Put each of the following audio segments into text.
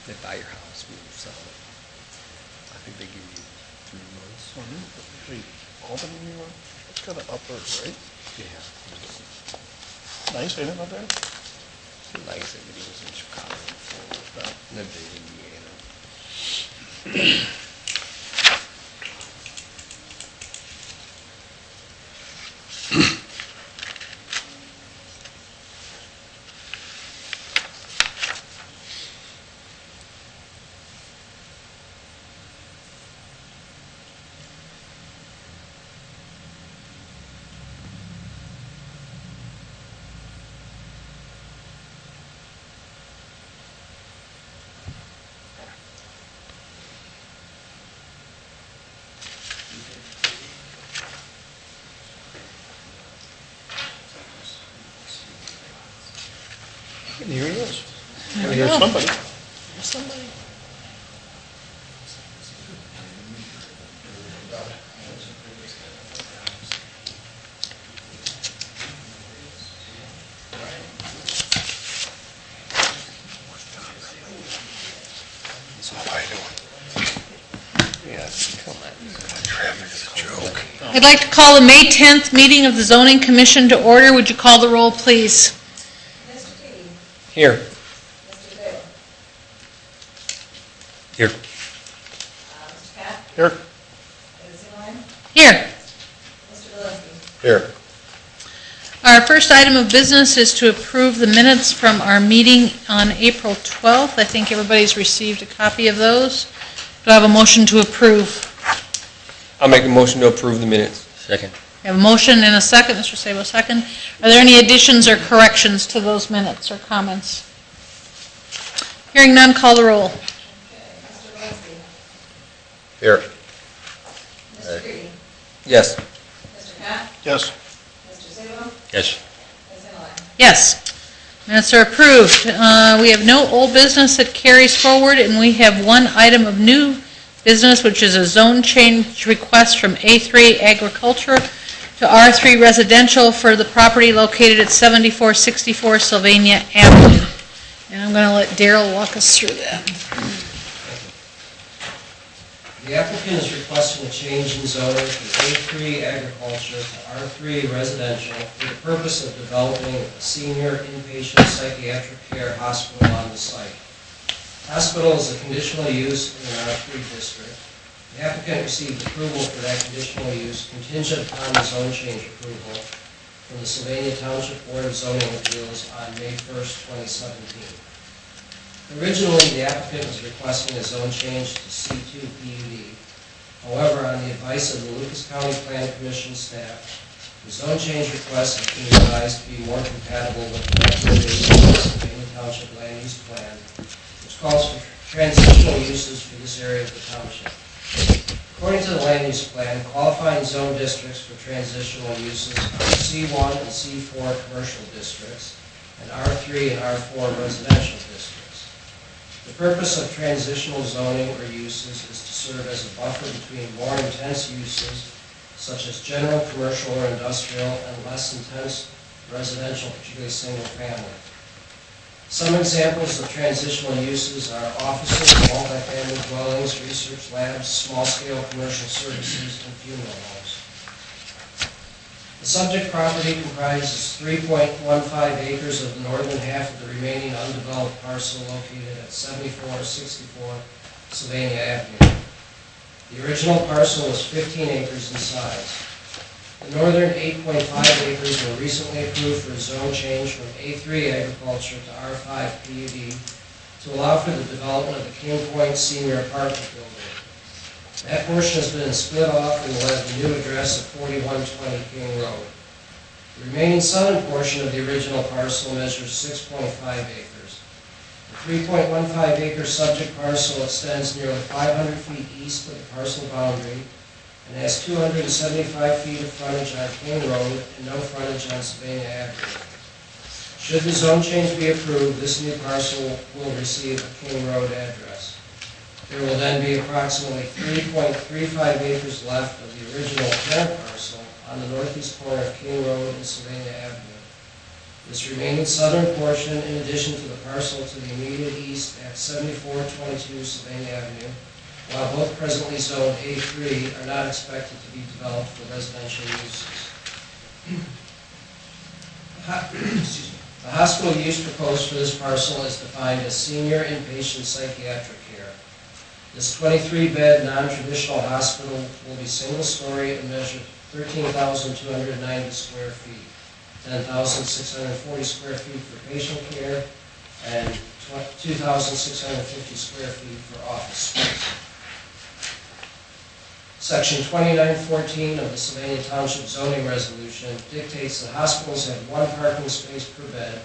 They buy your house, we will sell it. I think they give you 3 months. Oh, usually Albany, New York, it's kind of upper, right? Yeah. Nice, ain't it, up there? Like I said, but he was in Chicago before, lived in Indiana. And here he is. There we Here's go. somebody. There's somebody. So how you doing? Yeah, come on. Traffic is a joke. I'd like to call the May 10th meeting of the Zoning Commission to order. Would you call the roll, please? Mr. T. Here. Mr. Bill. Here. Mr. Pat. Here. Ms. Zimmerman. Here. Mr. Valenti. Here. Our first item of business is to approve the minutes from our meeting on April 12th. I think everybody's received a copy of those. Do I have a motion to approve? I'll make a motion to approve the minutes. Second. We have a motion and a second. Mr. Sabo, second. Are there any additions or corrections to those minutes or comments? Hearing none, call the roll. Okay. Mr. Valenti. Here. Mr. Green. Yes. Mr. Pat. Yes. Mr. Sabo. Yes. Ms. Zimmerman. Yes. Minutes are approved. We have no old business that carries forward, and we have one item of new business, which is a zone change request from A3 Agriculture to R3 Residential for the property located at 7464 Sylvania Avenue. And I'm going to let Daryl walk us through that. The applicant is requesting a change in zoning from A3 agriculture to R3 residential for the purpose of developing a senior inpatient psychiatric care hospital on the site. Hospital is a conditional use in an R3 district. The applicant received approval for that conditional use contingent upon the zone change approval from the Sylvania Township Board of Zoning Appeals on May 1st, 2017. Originally, the applicant was requesting a zone change to C2 PUD. However, on the advice of the Lucas County Planning Commission staff, the zone change request has been revised to be more compatible with the recommendations of the Sylvania Township Land Use Plan, which calls for transitional uses for this area of the township. According to the Land Use Plan, qualifying zone districts for transitional uses are C1 and C4 commercial districts, and R3 and R4 residential districts. The purpose of transitional zoning or uses is to serve as a buffer between more intense uses, such as general, commercial, or industrial, and less intense residential, particularly single family. Some examples of transitional uses are offices, multifamily dwellings, research labs, small-scale commercial services, and funeral homes. The subject property comprises 3.15 acres of the northern half of the remaining undeveloped parcel located at 7464 Sylvania Avenue. The original parcel was 15 acres in size. The northern 8.5 acres were recently approved for a zone change from A3 agriculture to R5 PUD to allow for the development of the King Point Senior Apartment Building. That portion has been split off and will have the new address of 4120 King Road. The remaining southern portion of the original parcel measures 6.5 acres. The 3.15 acre subject parcel extends nearly 500 feet east of the parcel boundary and has 275 feet of frontage on King Road and no frontage on Sylvania Avenue. Should the zone change be approved, this new parcel will receive a King Road address. There will then be approximately 3.35 acres left of the original parent parcel on the northeast corner of King Road and Sylvania Avenue. This remaining southern portion, in addition to the parcel to the immediate east at 7422 Sylvania Avenue, while both presently zoned A3, are not expected to be developed for residential uses. The hospital use proposed for this parcel is defined as senior inpatient psychiatric care. This 23-bed non-traditional hospital will be single-story and measure 13,290 square feet, 10,640 square feet for patient care, and 2,650 square feet for office space. Section 2914 of the Sylvania Township zoning resolution dictates that hospitals have 1 parking space per bed,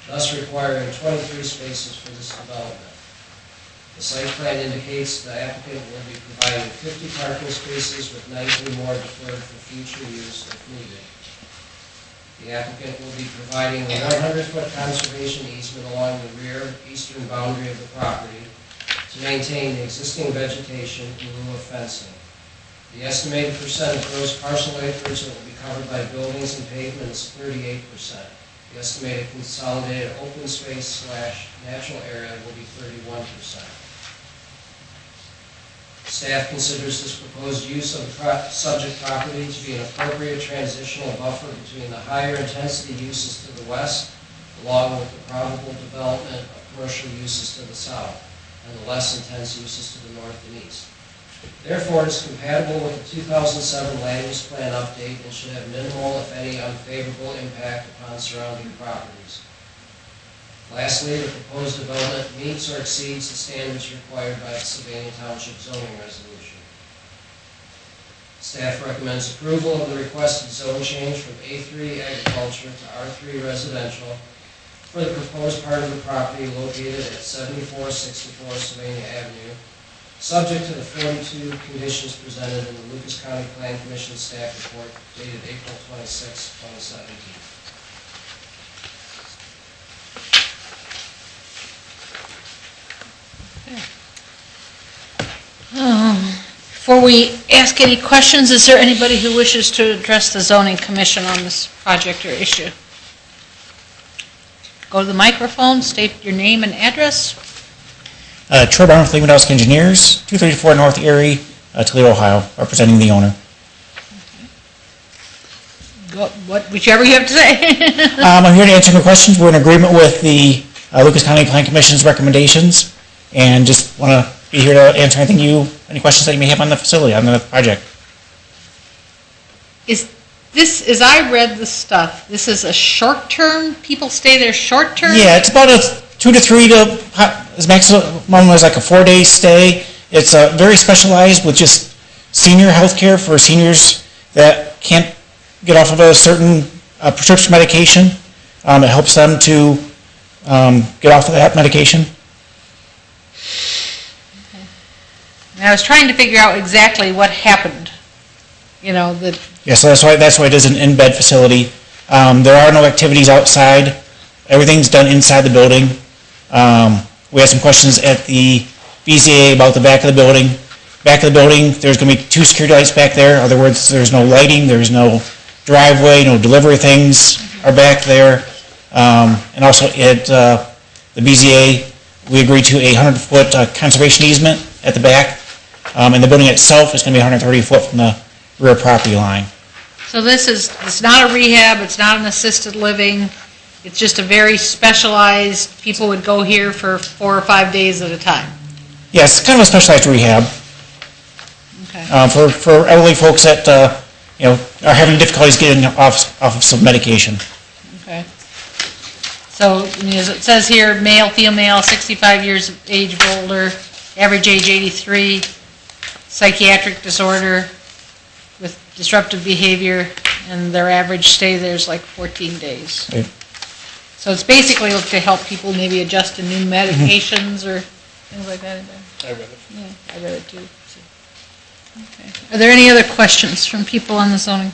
thus requiring 23 spaces for this development. The site plan indicates the applicant will be providing 50 parking spaces with 19 more deferred for future use if needed. The applicant will be providing a 100-foot conservation easement along the rear eastern boundary of the property to maintain the existing vegetation in lieu of fencing. The estimated percent of gross parcel acreage that will be covered by buildings and pavement is 38%. The estimated consolidated open space / natural area will be 31%. Staff considers this proposed use of the subject property to be an appropriate transitional buffer between the higher intensity uses to the west, along with the probable development of commercial uses to the south, and the less intense uses to the north and east. Therefore, it is compatible with the 2007 land use plan update and should have minimal, if any, unfavorable impact upon surrounding properties. Lastly, the proposed development meets or exceeds the standards required by the Sylvania Township zoning resolution. Staff recommends approval of the requested zone change from A3 agriculture to R3 residential for the proposed part of the property located at 7464 Sylvania Avenue, subject to the 42 conditions presented in the Lucas County Plan Commission staff report dated April 26, 2017. Before we ask any questions, is there anybody who wishes to address the zoning commission on this project or issue? Go to the microphone, state your name and address. Troy Brown with Lewandowski Engineers, 234 North Erie, Toledo, Ohio, representing the owner. Whichever you have to say. I'm here to answer your questions. We're in agreement with the Lucas County Plan Commission's recommendations, and just want to be here to answer any questions that you may have on the facility, on the project. Is this, as I read the stuff, this is a short-term, people stay there short-term? Yeah, it's about a 2 to 3 to, as maximum is like a 4-day stay. It's very specialized with just senior health care for seniors that can't get off of a certain prescription medication. It helps them to get off of that medication. And I was trying to figure out exactly what happened. You know, the... Yeah, so that's why it is an in-bed facility. There are no activities outside. Everything's done inside the building. We had some questions at the BZA about the back of the building. Back of the building, there's going to be 2 security lights back there. In other words, there's no lighting, there's no driveway, no delivery things are back there. And also at the BZA, we agreed to a 100-foot conservation easement at the back. And the building itself is going to be 130 foot from the rear property line. So it's not a rehab, it's not an assisted living, it's just a very specialized, people would go here for 4 or 5 days at a time? Yes, it's kind of a specialized rehab. Okay. For elderly folks that are having difficulties getting off of some medication. Okay. So, as it says here, male, female, 65 years of age or older, average age 83, psychiatric disorder with disruptive behavior, and their average stay there is like 14 days. Right. So it's basically to help people maybe adjust to new medications or things like that. I read it. Yeah, I read it too. So. Okay. Are there any other questions from people on the zoning?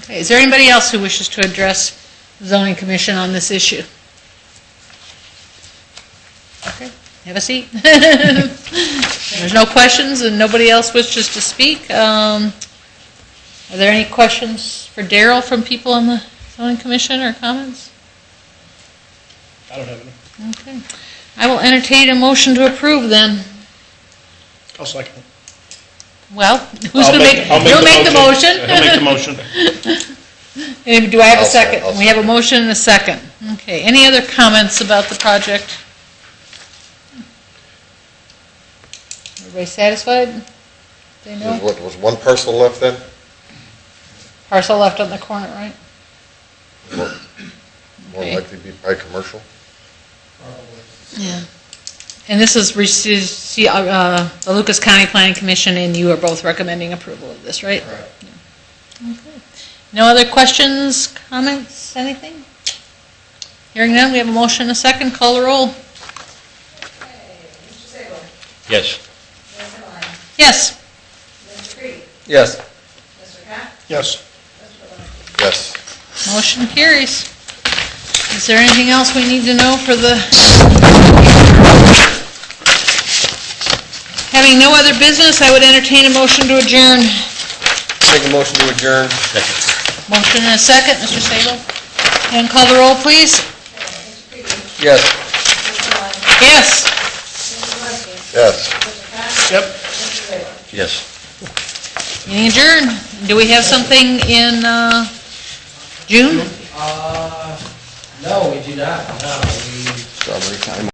Okay, is there anybody else who wishes to address the zoning commission on this issue? Okay, have a seat. There's no questions and nobody else wishes to speak. Are there any questions for Daryl from people on the zoning commission or comments? I don't have any. Okay. I will entertain a motion to approve then. I'll second. Well, who's going to make, you'll make the motion? I'll make the motion. And do I have a I'll second? I'll We have a motion and a second. Okay, any other comments about the project? Everybody satisfied? They know? What, was one parcel left then? Parcel left on the corner, right? More Okay. likely to be by commercial? Yeah. And this is the Lucas County Planning Commission, and you are both recommending approval of this, right? Correct. Okay. No other questions, comments, anything? Hearing none, we have a motion and a second. Call the roll. Okay, Mr. Sable, Yes. Ms. Sullivan, Yes. Mr. Creed, Yes. Mr. Pat, Yes. Mr. Lewandowski. Yes. Motion carries. Is there anything else we need to know for the... Having no other business, I would entertain a motion to adjourn. Make a motion to adjourn. Motion and a second, Mr. Sable. And call the roll, please. Okay, Mr. Creed, Yes. Ms. Sullivan, Yes. Mr. Lewandowski, Yes. Mr. Pat, Yep. Mr. Sable. Yes. Meeting adjourned. Do we have something in June? No, we do not, no, we Strawberry time.